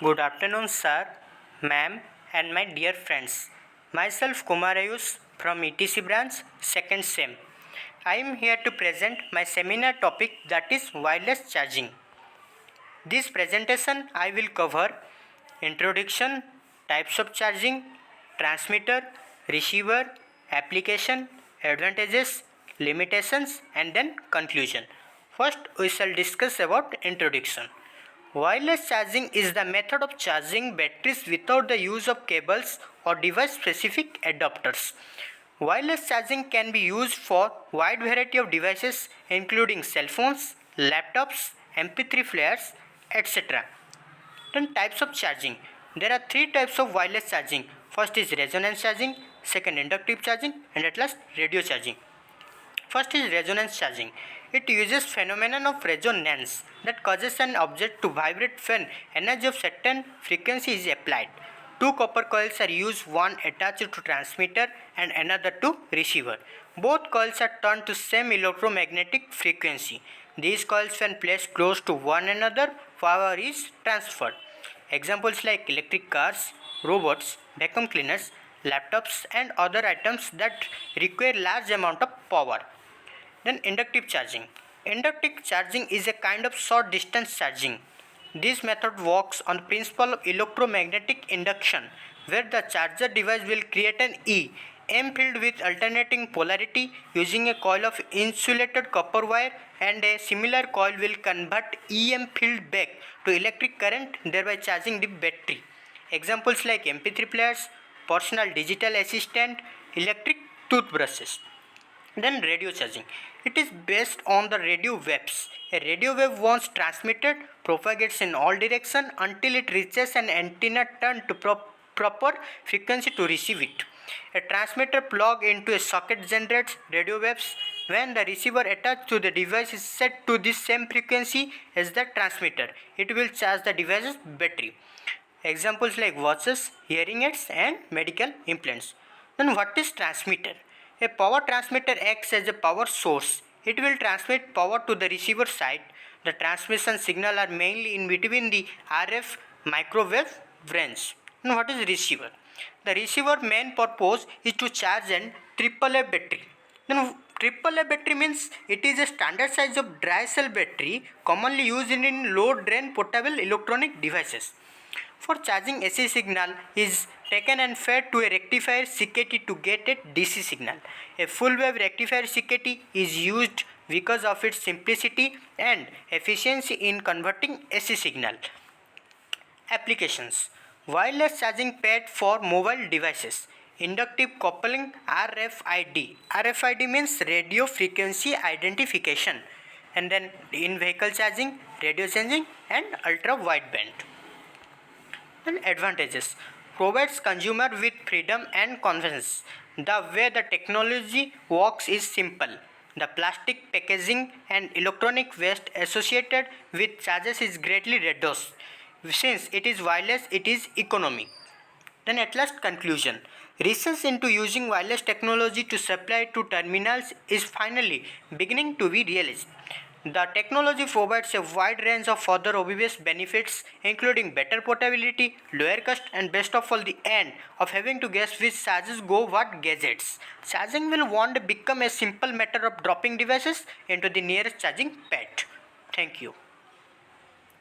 Good afternoon, sir, ma'am, and my dear friends. Myself Kumar Ayush from ETC branch, second SEM. I am here to present my seminar topic, that is wireless charging. This presentation I will cover introduction, types of charging, transmitter, receiver, application, advantages, limitations, and then conclusion. First, we shall discuss about introduction. Wireless charging is the method of charging batteries without the use of cables or device-specific adapters. Wireless charging can be used for wide variety of devices including cell phones, laptops, MP3 players, etc. Then types of charging. There are three types of wireless charging. First is resonance charging, second inductive charging, and at last radio charging. First is resonance charging. It uses phenomenon of resonance that causes an object to vibrate when energy of certain frequency is applied. Two copper coils are used, one attached to transmitter and another to receiver. Both coils are turned to same electromagnetic frequency. These coils, when placed close to one another, power is transferred. Examples like electric cars, robots, vacuum cleaners, laptops, and other items that require large amount of power. Then inductive charging. Inductive charging is a kind of short distance charging. This method works on the principle of electromagnetic induction, where the charger device will create an EM field with alternating polarity using a coil of insulated copper wire, and a similar coil will convert EM field back to electric current, thereby charging the battery. Examples like MP3 players, personal digital assistant, electric toothbrushes. Then radio charging. It is based on the radio waves. A radio wave, once transmitted, propagates in all directions until it reaches an antenna turned to proper frequency to receive it. A transmitter plugged into a socket generates radio waves. When the receiver attached to the device is set to the same frequency as the transmitter, it will charge the device's battery. Examples like watches, hearing aids, and medical implants. Then what is transmitter? A power transmitter acts as a power source. It will transmit power to the receiver side. The transmission signal are mainly in between the RF microwave range. And what is receiver? The receiver main purpose is to charge an AAA battery. Then AAA battery means it is a standard size of dry cell battery commonly used in low drain portable electronic devices. For charging, AC signal is taken and fed to a rectifier CKT to get a DC signal. A full wave rectifier CKT is used because of its simplicity and efficiency in converting AC signal. Applications. Wireless charging pad for mobile devices. Inductive coupling RFID. RFID means radio frequency identification. And then in vehicle charging, radio charging, and ultra wideband. And advantages. Provides consumer with freedom and convenience. The way the technology works is simple. The plastic packaging and electronic waste associated with chargers is greatly reduced. Since it is wireless, it is economic. Then at last, conclusion. Research into using wireless technology to supply to terminals is finally beginning to be realized. The technology provides a wide range of further obvious benefits, including better portability, lower cost, and best of all, the end of having to guess which charges go what gadgets. Charging will one day become a simple matter of dropping devices into the nearest charging pad. Thank you.